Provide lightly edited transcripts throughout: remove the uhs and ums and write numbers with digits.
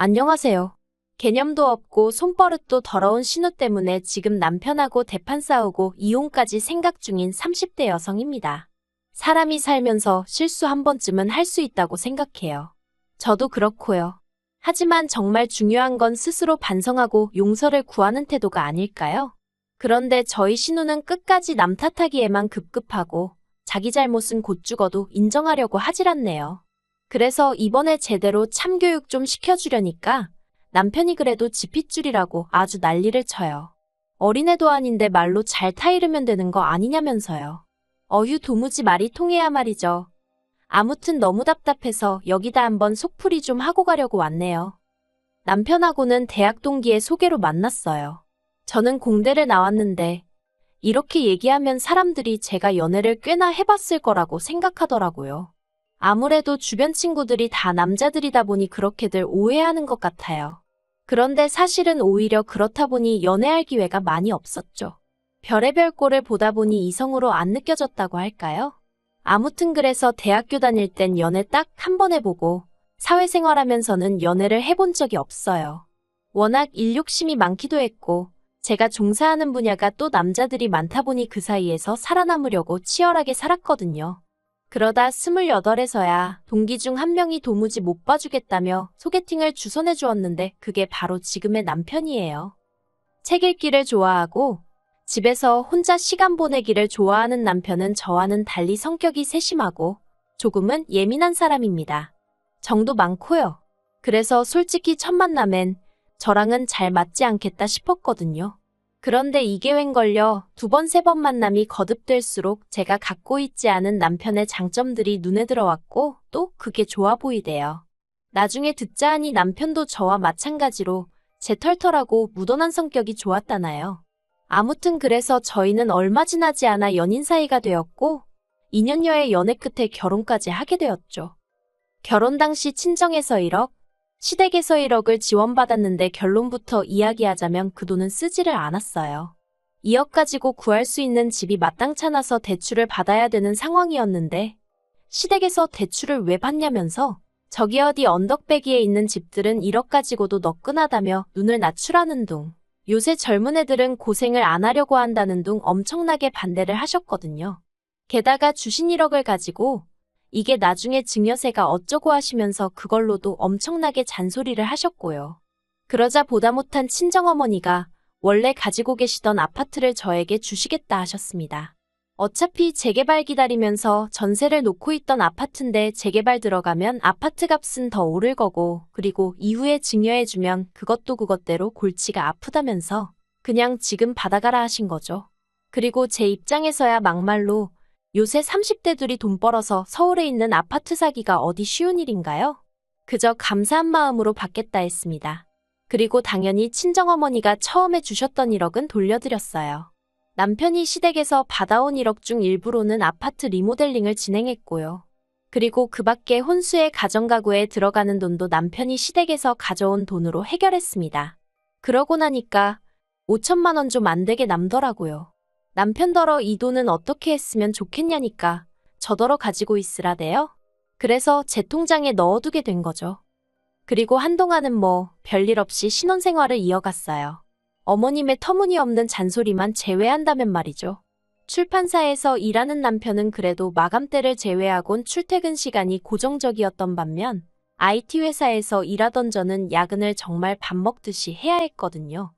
안녕하세요. 개념도 없고 손버릇도 더러운 신우 때문에 지금 남편하고 대판 싸우고 이혼까지 생각 중인 30대 여성입니다. 사람이 살면서 실수 한 번쯤은 할 수 있다고 생각해요. 저도 그렇고요. 하지만 정말 중요한 건 스스로 반성하고 용서를 구하는 태도가 아닐까요? 그런데 저희 신우는 끝까지 남 탓하기에만 급급하고 자기 잘못은 곧 죽어도 인정하려고 하질 않네요. 그래서 이번에 제대로 참교육 좀 시켜주려니까 남편이 그래도 지핏줄이라고 아주 난리를 쳐요. 어린애도 아닌데 말로 잘 타이르면 되는 거 아니냐면서요. 어휴 도무지 말이 통해야 말이죠. 아무튼 너무 답답해서 여기다 한번 속풀이 좀 하고 가려고 왔네요. 남편하고는 대학 동기의 소개로 만났어요. 저는 공대를 나왔는데 이렇게 얘기하면 사람들이 제가 연애를 꽤나 해봤을 거라고 생각하더라고요. 아무래도 주변 친구들이 다 남자들이다 보니 그렇게들 오해하는 것 같아요. 그런데 사실은 오히려 그렇다 보니 연애할 기회가 많이 없었죠. 별의별 꼴을 보다 보니 이성으로 안 느껴졌다고 할까요? 아무튼 그래서 대학교 다닐 땐 연애 딱 한 번 해보고 사회생활하면서는 연애를 해본 적이 없어요. 워낙 일 욕심이 많기도 했고 제가 종사하는 분야가 또 남자들이 많다 보니 그 사이에서 살아남으려고 치열하게 살았거든요. 그러다 28에서야 동기 중 한 명이 도무지 못 봐주겠다며 소개팅을 주선해 주었는데 그게 바로 지금의 남편이에요. 책 읽기를 좋아하고 집에서 혼자 시간 보내기를 좋아하는 남편은 저와는 달리 성격이 세심하고 조금은 예민한 사람입니다. 정도 많고요. 그래서 솔직히 첫 만남엔 저랑은 잘 맞지 않겠다 싶었거든요. 그런데 이게 웬걸요. 두 번, 세 번 만남이 거듭될수록 제가 갖고 있지 않은 남편의 장점들이 눈에 들어왔고 또 그게 좋아 보이대요. 나중에 듣자 하니 남편도 저와 마찬가지로 제 털털하고 무던한 성격이 좋았다나요. 아무튼 그래서 저희는 얼마 지나지 않아 연인 사이가 되었고 2년여의 연애 끝에 결혼까지 하게 되었죠. 결혼 당시 친정에서 1억, 시댁에서 1억을 지원받았는데 결론부터 이야기하자면 그 돈은 쓰지를 않았어요. 2억 가지고 구할 수 있는 집이 마땅찮아서 대출을 받아야 되는 상황이었는데 시댁에서 대출을 왜 받냐면서 저기 어디 언덕배기에 있는 집들은 1억 가지고도 너끈하다며 눈을 낮추라는 둥. 요새 젊은 애들은 고생을 안 하려고 한다는 둥 엄청나게 반대를 하셨거든요. 게다가 주신 1억을 가지고 이게 나중에 증여세가 어쩌고 하시면서 그걸로도 엄청나게 잔소리를 하셨고요. 그러자 보다 못한 친정어머니가 원래 가지고 계시던 아파트를 저에게 주시겠다 하셨습니다. 어차피 재개발 기다리면서 전세를 놓고 있던 아파트인데 재개발 들어가면 아파트 값은 더 오를 거고 그리고 이후에 증여해주면 그것도 그것대로 골치가 아프다면서 그냥 지금 받아가라 하신 거죠. 그리고 제 입장에서야 막말로 요새 30대들이 돈 벌어서 서울에 있는 아파트 사기가 어디 쉬운 일인가요? 그저 감사한 마음으로 받겠다 했습니다. 그리고 당연히 친정어머니가 처음에 주셨던 1억은 돌려드렸어요. 남편이 시댁에서 받아온 1억 중 일부로는 아파트 리모델링을 진행했고요. 그리고 그 밖에 혼수의 가정가구에 들어가는 돈도 남편이 시댁에서 가져온 돈으로 해결했습니다. 그러고 나니까 5천만 원 좀 안 되게 남더라고요. 남편더러 이 돈은 어떻게 했으면 좋겠냐니까 저더러 가지고 있으라대요. 그래서 제 통장에 넣어두게 된 거죠. 그리고 한동안은 뭐 별일 없이 신혼생활을 이어갔어요. 어머님의 터무니없는 잔소리만 제외한다면 말이죠. 출판사에서 일하는 남편은 그래도 마감때를 제외하곤 출퇴근 시간이 고정적이었던 반면 IT 회사에서 일하던 저는 야근을 정말 밥 먹듯이 해야 했거든요.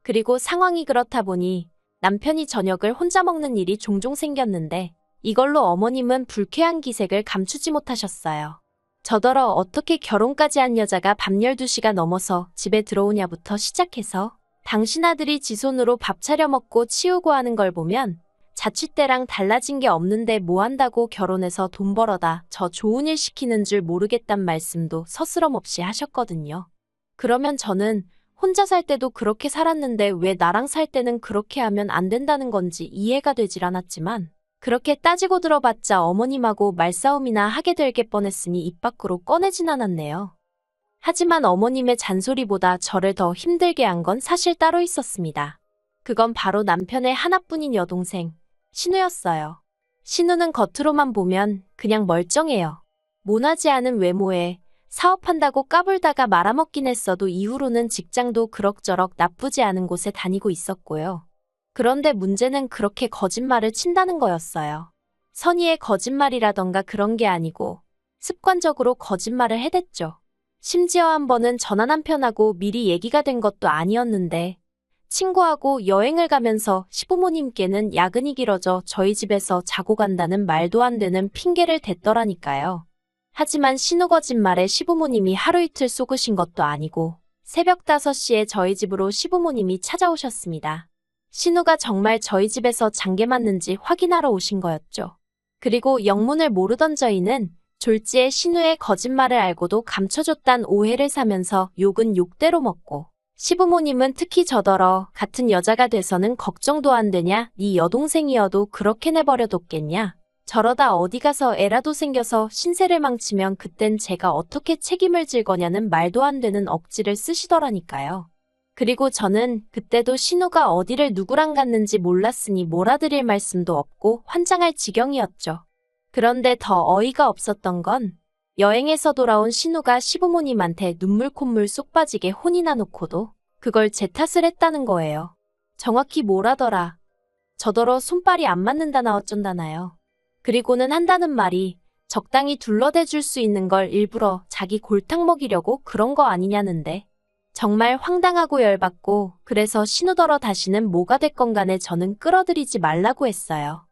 그리고 상황이 그렇다 보니 남편이 저녁을 혼자 먹는 일이 종종 생겼는데 이걸로 어머님은 불쾌한 기색을 감추지 못하셨어요. 저더러 어떻게 결혼까지 한 여자가 밤 12시가 넘어서 집에 들어오냐부터 시작해서 당신 아들이 지 손으로 밥 차려 먹고 치우고 하는 걸 보면 자취 때랑 달라진 게 없는데 뭐 한다고 결혼해서 돈 벌어다 저 좋은 일 시키는 줄 모르겠단 말씀도 서스럼 없이 하셨거든요. 그러면 저는 혼자 살 때도 그렇게 살았는데 왜 나랑 살 때는 그렇게 하면 안 된다는 건지 이해가 되질 않았지만 그렇게 따지고 들어봤자 어머님하고 말싸움이나 하게 될 게 뻔했으니 입 밖으로 꺼내진 않았네요. 하지만 어머님의 잔소리보다 저를 더 힘들게 한 건 사실 따로 있었습니다. 그건 바로 남편의 하나뿐인 여동생, 신우였어요. 신우는 겉으로만 보면 그냥 멀쩡해요. 모나지 않은 외모에 사업한다고 까불다가 말아먹긴 했어도 이후로는 직장도 그럭저럭 나쁘지 않은 곳에 다니고 있었고요. 그런데 문제는 그렇게 거짓말을 친다는 거였어요. 선의의 거짓말이라던가 그런 게 아니고 습관적으로 거짓말을 해댔죠. 심지어 한 번은 전화 남편하고 미리 얘기가 된 것도 아니었는데 친구하고 여행을 가면서 시부모님께는 야근이 길어져 저희 집에서 자고 간다는 말도 안 되는 핑계를 댔더라니까요. 하지만 신우 거짓말에 시부모님이 하루 이틀 속으신 것도 아니고 새벽 5시에 저희 집으로 시부모님이 찾아오셨습니다. 신우가 정말 저희 집에서 장계 맞는지 확인하러 오신 거였죠. 그리고 영문을 모르던 저희는 졸지에 신우의 거짓말을 알고도 감춰줬단 오해를 사면서 욕은 욕대로 먹고 시부모님은 특히 저더러 같은 여자가 돼서는 걱정도 안 되냐? 네 여동생이어도 그렇게 내버려뒀겠냐? 저러다 어디 가서 애라도 생겨서 신세를 망치면 그땐 제가 어떻게 책임을 질 거냐는 말도 안 되는 억지를 쓰시더라니까요. 그리고 저는 그때도 신우가 어디를 누구랑 갔는지 몰랐으니 몰아드릴 말씀도 없고 환장할 지경이었죠. 그런데 더 어이가 없었던 건 여행에서 돌아온 신우가 시부모님한테 눈물 콧물 쏙 빠지게 혼이나 놓고도 그걸 제 탓을 했다는 거예요. 정확히 뭐라더라. 저더러 손발이 안 맞는다나 어쩐다나요. 그리고는 한다는 말이 적당히 둘러대줄 수 있는 걸 일부러 자기 골탕 먹이려고 그런 거 아니냐는데 정말 황당하고 열받고 그래서 신우더러 다시는 뭐가 됐건 간에 저는 끌어들이지 말라고 했어요.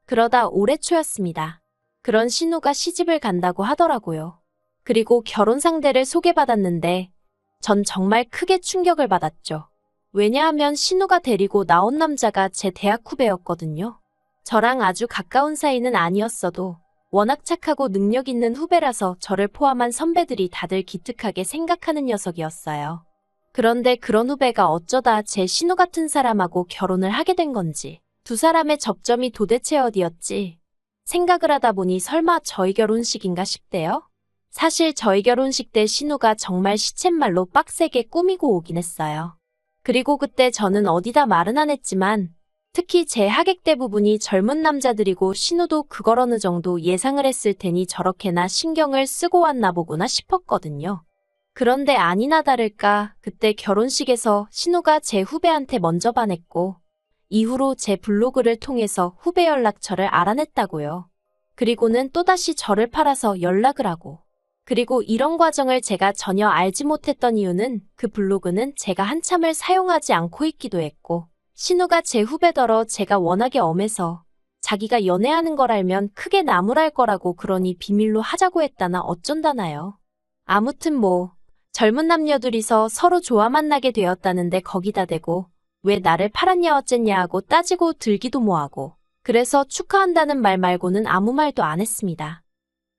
그러다 올해 초였습니다. 그런 신우가 시집을 간다고 하더라고요. 그리고 결혼 상대를 소개받았는데 전 정말 크게 충격을 받았죠. 왜냐하면 신우가 데리고 나온 남자가 제 대학 후배였거든요. 저랑 아주 가까운 사이는 아니었어도 워낙 착하고 능력 있는 후배라서 저를 포함한 선배들이 다들 기특하게 생각하는 녀석이었어요. 그런데 그런 후배가 어쩌다 제 신우 같은 사람하고 결혼을 하게 된 건지 두 사람의 접점이 도대체 어디였지 생각을 하다 보니 설마 저희 결혼식인가 싶대요. 사실 저희 결혼식 때 신우가 정말 시쳇말로 빡세게 꾸미고 오긴 했어요. 그리고 그때 저는 어디다 말은 안 했지만 특히 제 하객 대부분이 젊은 남자들이고 신우도 그걸 어느 정도 예상을 했을 테니 저렇게나 신경을 쓰고 왔나 보구나 싶었거든요. 그런데 아니나 다를까 그때 결혼식에서 신우가 제 후배한테 먼저 반했고 이후로 제 블로그를 통해서 후배 연락처를 알아냈다고요. 그리고는 또다시 저를 팔아서 연락을 하고 그리고 이런 과정을 제가 전혀 알지 못했던 이유는 그 블로그는 제가 한참을 사용하지 않고 있기도 했고 신우가 제 후배더러 제가 워낙에 엄해서 자기가 연애하는 걸 알면 크게 나무랄 거라고 그러니 비밀로 하자고 했다나 어쩐다나요. 아무튼 뭐 젊은 남녀 둘이서 서로 좋아 만나게 되었다는데 거기다 대고 왜 나를 팔았냐 어쨌냐 하고 따지고 들기도 뭐하고 그래서 축하한다는 말 말고는 아무 말도 안 했습니다.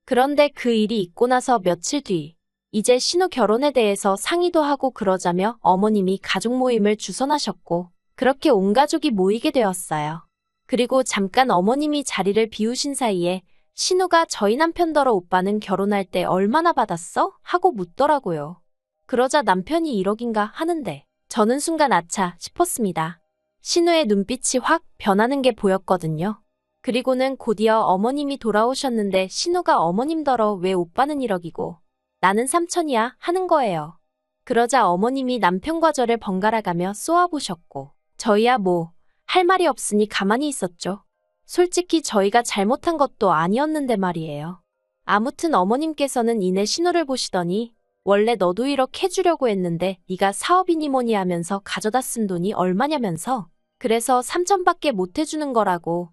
그런데 그 일이 있고 나서 며칠 뒤 이제 신우 결혼에 대해서 상의도 하고 그러자며 어머님이 가족 모임을 주선하셨고 그렇게 온 가족이 모이게 되었어요. 그리고 잠깐 어머님이 자리를 비우신 사이에 신우가 저희 남편더러 오빠는 결혼할 때 얼마나 받았어? 하고 묻더라고요. 그러자 남편이 1억인가 하는데 저는 순간 아차 싶었습니다. 신우의 눈빛이 확 변하는 게 보였거든요. 그리고는 곧이어 어머님이 돌아오셨는데 신우가 어머님더러 왜 오빠는 1억이고 나는 3천이야 하는 거예요. 그러자 어머님이 남편과 저를 번갈아가며 쏘아보셨고 저희야 뭐 할 말이 없으니 가만히 있었죠. 솔직히 저희가 잘못한 것도 아니었는데 말이에요. 아무튼 어머님께서는 이내 신우를 보시더니 원래 너도 1억 해주려고 했는데 네가 사업이니 뭐니 하면서 가져다 쓴 돈이 얼마냐면서 그래서 3천밖에 못 해주는 거라고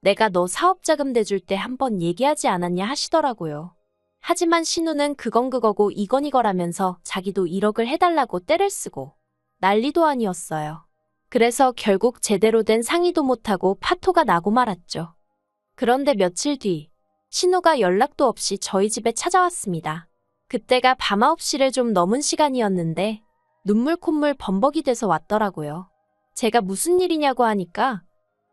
내가 너 사업자금 대줄 때 한번 얘기하지 않았냐 하시더라고요. 하지만 신우는 그건 그거고 이건 이거라면서 자기도 1억을 해달라고 떼를 쓰고 난리도 아니었어요. 그래서 결국 제대로 된 상의도 못하고 파토가 나고 말았죠. 그런데 며칠 뒤 신우가 연락도 없이 저희 집에 찾아왔습니다. 그때가 밤 9시를 좀 넘은 시간이었는데 눈물 콧물 범벅이 돼서 왔더라고요. 제가 무슨 일이냐고 하니까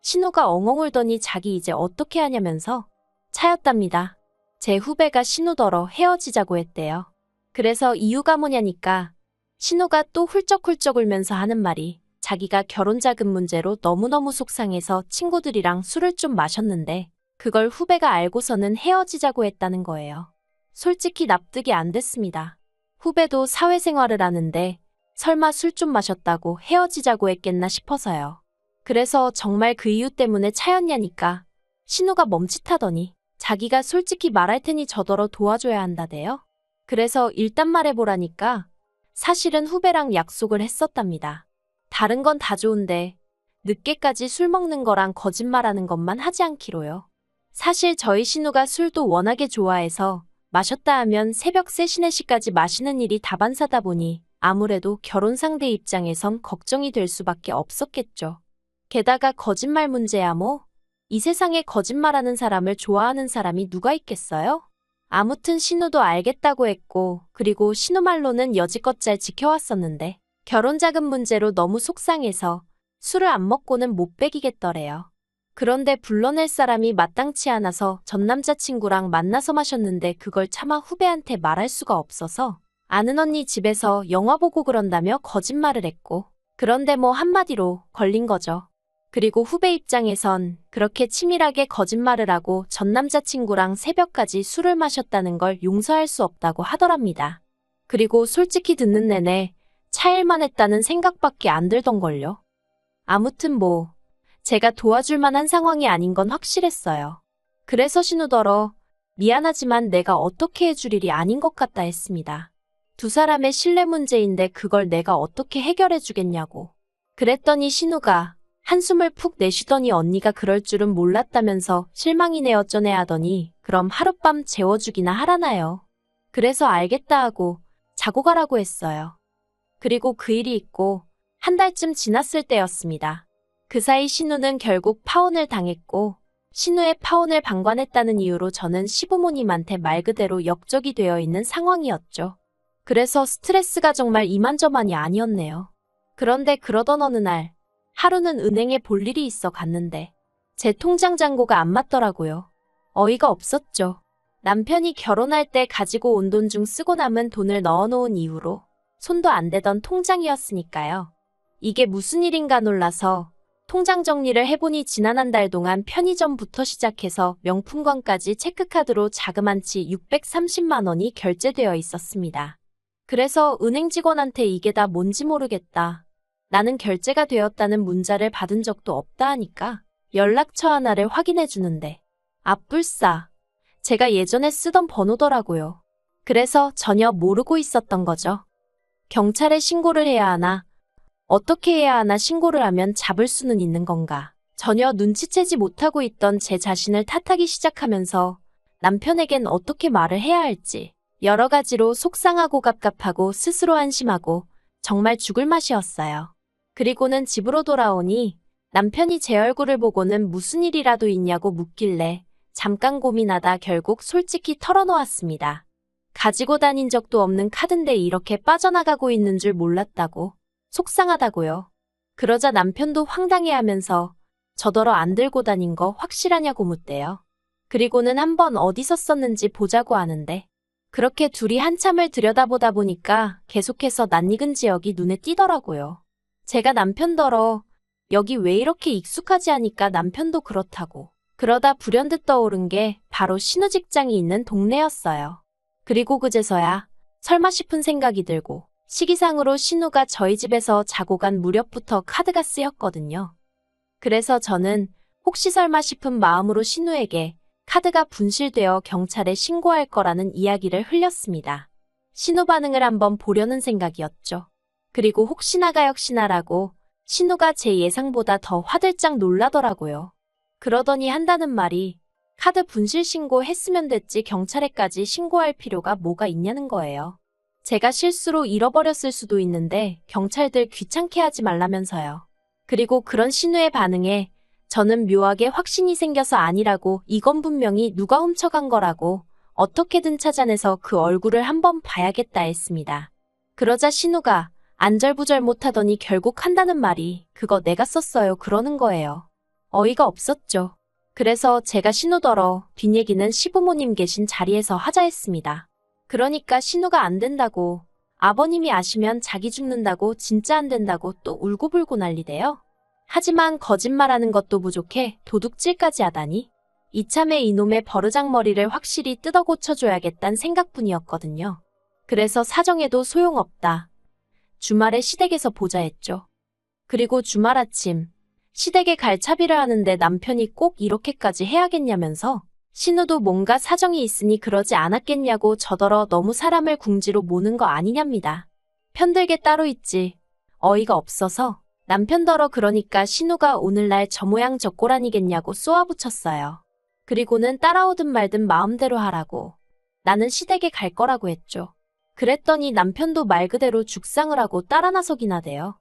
신우가 엉엉 울더니 자기 이제 어떻게 하냐면서 차였답니다. 제 후배가 신우더러 헤어지자고 했대요. 그래서 이유가 뭐냐니까 신우가 또 훌쩍훌쩍 울면서 하는 말이 자기가 결혼자금 문제로 너무너무 속상해서 친구들이랑 술을 좀 마셨는데 그걸 후배가 알고서는 헤어지자고 했다는 거예요. 솔직히 납득이 안 됐습니다. 후배도 사회생활을 하는데 설마 술 좀 마셨다고 헤어지자고 했겠나 싶어서요. 그래서 정말 그 이유 때문에 차였냐니까 신우가 멈칫하더니 자기가 솔직히 말할 테니 저더러 도와줘야 한다대요. 그래서 일단 말해보라니까 사실은 후배랑 약속을 했었답니다. 다른 건 다 좋은데 늦게까지 술 먹는 거랑 거짓말하는 것만 하지 않기로요. 사실 저희 신우가 술도 워낙에 좋아해서 마셨다 하면 새벽 3시, 4시까지 마시는 일이 다반사다 보니 아무래도 결혼 상대 입장에선 걱정이 될 수밖에 없었겠죠. 게다가 거짓말 문제야 뭐. 이 세상에 거짓말하는 사람을 좋아하는 사람이 누가 있겠어요? 아무튼 신우도 알겠다고 했고 그리고 신우 말로는 여지껏 잘 지켜왔었는데 결혼 자금 문제로 너무 속상해서 술을 안 먹고는 못 배기겠더래요. 그런데 불러낼 사람이 마땅치 않아서 전 남자친구랑 만나서 마셨는데 그걸 차마 후배한테 말할 수가 없어서 아는 언니 집에서 영화 보고 그런다며 거짓말을 했고 그런데 뭐 한마디로 걸린 거죠. 그리고 후배 입장에선 그렇게 치밀하게 거짓말을 하고 전 남자친구랑 새벽까지 술을 마셨다는 걸 용서할 수 없다고 하더랍니다. 그리고 솔직히 듣는 내내 차일만 했다는 생각밖에 안 들던걸요. 아무튼 뭐 제가 도와줄 만한 상황이 아닌 건 확실했어요. 그래서 신우더러 미안하지만 내가 어떻게 해줄 일이 아닌 것 같다 했습니다. 두 사람의 신뢰 문제인데 그걸 내가 어떻게 해결해 주겠냐고. 그랬더니 신우가 한숨을 푹 내쉬더니 언니가 그럴 줄은 몰랐다면서 실망이네 어쩌네 하더니 그럼 하룻밤 재워주기나 하라나요. 그래서 알겠다 하고 자고 가라고 했어요. 그리고 그 일이 있고 한 달쯤 지났을 때였습니다. 그 사이 신우는 결국 파혼을 당했고 신우의 파혼을 방관했다는 이유로 저는 시부모님한테 말 그대로 역적이 되어 있는 상황이었죠. 그래서 스트레스가 정말 이만저만이 아니었네요. 그런데 그러던 어느 날 하루는 은행에 볼 일이 있어 갔는데 제 통장 잔고가 안 맞더라고요. 어이가 없었죠. 남편이 결혼할 때 가지고 온 돈 중 쓰고 남은 돈을 넣어놓은 이후로 손도 안 대던 통장이었으니까요. 이게 무슨 일인가 놀라서 통장 정리를 해보니 지난 한 달 동안 편의점부터 시작해서 명품관까지 체크카드로 자그만치 630만 원이 결제되어 있었습니다. 그래서 은행 직원한테 이게 다 뭔지 모르겠다. 나는 결제가 되었다는 문자를 받은 적도 없다 하니까 연락처 하나를 확인해 주는데 앞불싸 제가 예전에 쓰던 번호더라고요. 그래서 전혀 모르고 있었던 거죠. 경찰에 신고를 해야 하나? 어떻게 해야 하나 신고를 하면 잡을 수는 있는 건가? 전혀 눈치채지 못하고 있던 제 자신을 탓하기 시작하면서 남편에겐 어떻게 말을 해야 할지 여러 가지로 속상하고 갑갑하고 스스로 안심하고 정말 죽을 맛이었어요. 그리고는 집으로 돌아오니 남편이 제 얼굴을 보고는 무슨 일이라도 있냐고 묻길래 잠깐 고민하다 결국 솔직히 털어놓았습니다. 가지고 다닌 적도 없는 카드인데 이렇게 빠져나가고 있는 줄 몰랐다고. 속상하다고요. 그러자 남편도 황당해하면서 저더러 안 들고 다닌 거 확실하냐고 묻대요. 그리고는 한번 어디서 썼는지 보자고 하는데 그렇게 둘이 한참을 들여다보다 보니까 계속해서 낯익은 지역이 눈에 띄더라고요. 제가 남편더러 여기 왜 이렇게 익숙하지 하니까 남편도 그렇다고. 그러다 불현듯 떠오른 게 바로 신우 직장이 있는 동네였어요. 그리고 그제서야 설마 싶은 생각이 들고 시기상으로 신우가 저희 집에서 자고 간 무렵부터 카드가 쓰였거든요. 그래서 저는 혹시 설마 싶은 마음으로 신우에게 카드가 분실되어 경찰에 신고할 거라는 이야기를 흘렸습니다. 신우 반응을 한번 보려는 생각이었죠. 그리고 혹시나가 역시나라고 신우가 제 예상보다 더 화들짝 놀라더라고요. 그러더니 한다는 말이 카드 분실 신고했으면 됐지 경찰에까지 신고할 필요가 뭐가 있냐는 거예요. 제가 실수로 잃어버렸을 수도 있는데 경찰들 귀찮게 하지 말라면서요. 그리고 그런 신우의 반응에 저는 묘하게 확신이 생겨서 아니라고 이건 분명히 누가 훔쳐간 거라고 어떻게든 찾아내서 그 얼굴을 한번 봐야겠다 했습니다. 그러자 신우가 안절부절 못하더니 결국 한다는 말이 그거 내가 썼어요 그러는 거예요. 어이가 없었죠. 그래서 제가 신우더러 뒷얘기는 시부모님 계신 자리에서 하자 했습니다. 그러니까 신우가 안 된다고 아버님이 아시면 자기 죽는다고 진짜 안 된다고 또 울고불고 난리대요. 하지만 거짓말하는 것도 부족해 도둑질까지 하다니. 이참에 이놈의 버르장머리를 확실히 뜯어 고쳐줘야겠단 생각뿐이었거든요. 그래서 사정해도 소용없다. 주말에 시댁에서 보자 했죠. 그리고 주말 아침 시댁에 갈차비를 하는데 남편이 꼭 이렇게까지 해야겠냐면서 신우도 뭔가 사정이 있으니 그러지 않았겠냐고 저더러 너무 사람을 궁지로 모는 거 아니냐입니다. 편들게 따로 있지. 어이가 없어서 남편더러 그러니까 신우가 오늘날 저 모양 저 꼴 아니겠냐고 쏘아붙였어요. 그리고는 따라오든 말든 마음대로 하라고. 나는 시댁에 갈 거라고 했죠. 그랬더니 남편도 말 그대로 죽상을 하고 따라 나서긴 하대요.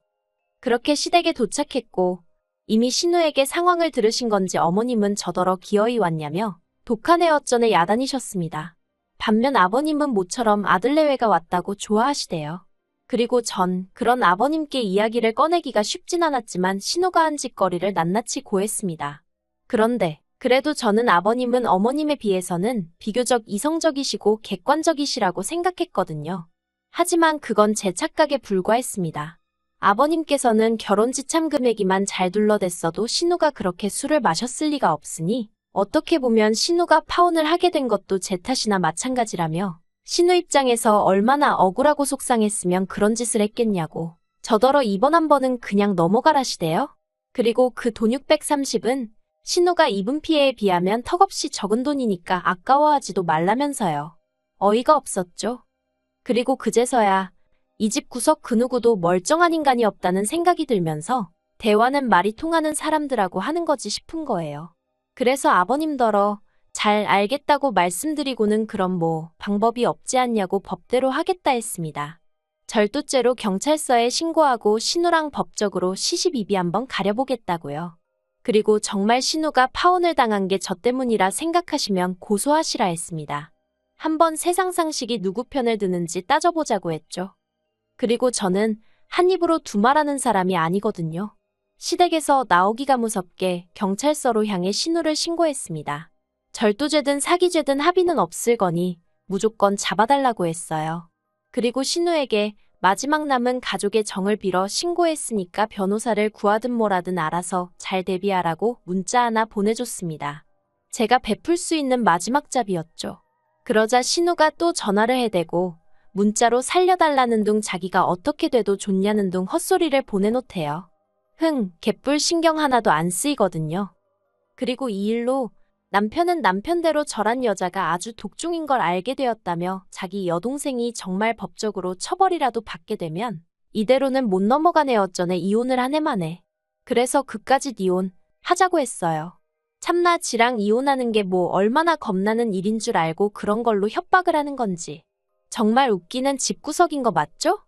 그렇게 시댁에 도착했고 이미 신우에게 상황을 들으신 건지 어머님은 저더러 기어이 왔냐며 독한애 어쩌네 야단이셨습니다. 반면 아버님은 모처럼 아들내외가 왔다고 좋아하시대요. 그리고 전 그런 아버님께 이야기를 꺼내기가 쉽진 않았지만 신우가 한 짓거리를 낱낱이 고했습니다. 그런데 그래도 저는 아버님은 어머님에 비해서는 비교적 이성적이시고 객관적이시라고 생각했거든요. 하지만 그건 제 착각에 불과했습니다. 아버님께서는 결혼지참 금액이만 잘 둘러댔어도 신우가 그렇게 술을 마셨을 리가 없으니 어떻게 보면 신우가 파혼을 하게 된 것도 제 탓이나 마찬가지라며 신우 입장에서 얼마나 억울하고 속상했으면 그런 짓을 했겠냐고 저더러 이번 한 번은 그냥 넘어가라시대요. 그리고 그 돈 630은 신우가 입은 피해에 비하면 턱없이 적은 돈이니까 아까워하지도 말라면서요. 어이가 없었죠. 그리고 그제서야 이 집 구석 그 누구도 멀쩡한 인간이 없다는 생각이 들면서 대화는 말이 통하는 사람들하고 하는 거지 싶은 거예요. 그래서 아버님더러 잘 알겠다고 말씀드리고는 그럼 뭐 방법이 없지 않냐고 법대로 하겠다 했습니다. 절도죄로 경찰서에 신고하고 신우랑 법적으로 시시비비 한번 가려보겠다고요. 그리고 정말 신우가 파혼을 당한 게 저 때문이라 생각하시면 고소하시라 했습니다. 한번 세상 상식이 누구 편을 드는지 따져보자고 했죠. 그리고 저는 한 입으로 두 말하는 사람이 아니거든요. 시댁에서 나오기가 무섭게 경찰서로 향해 신우를 신고했습니다. 절도죄든 사기죄든 합의는 없을 거니 무조건 잡아달라고 했어요. 그리고 신우에게 마지막 남은 가족의 정을 빌어 신고했으니까 변호사를 구하든 뭐라든 알아서 잘 대비하라고 문자 하나 보내줬습니다. 제가 베풀 수 있는 마지막 잡이었죠. 그러자 신우가 또 전화를 해대고 문자로 살려달라는 둥 자기가 어떻게 돼도 좋냐는 둥 헛소리를 보내놓대요. 개뿔 신경 하나도 안 쓰이거든요. 그리고 이 일로 남편은 남편대로 저란 여자가 아주 독종인 걸 알게 되었다며 자기 여동생이 정말 법적으로 처벌이라도 받게 되면 이대로는 못 넘어가네 어쩌네 이혼을 한 해 만에. 그래서 그까짓 이혼 하자고 했어요. 참나 지랑 이혼하는 게 뭐 얼마나 겁나는 일인 줄 알고 그런 걸로 협박을 하는 건지. 정말 웃기는 집구석인 거 맞죠?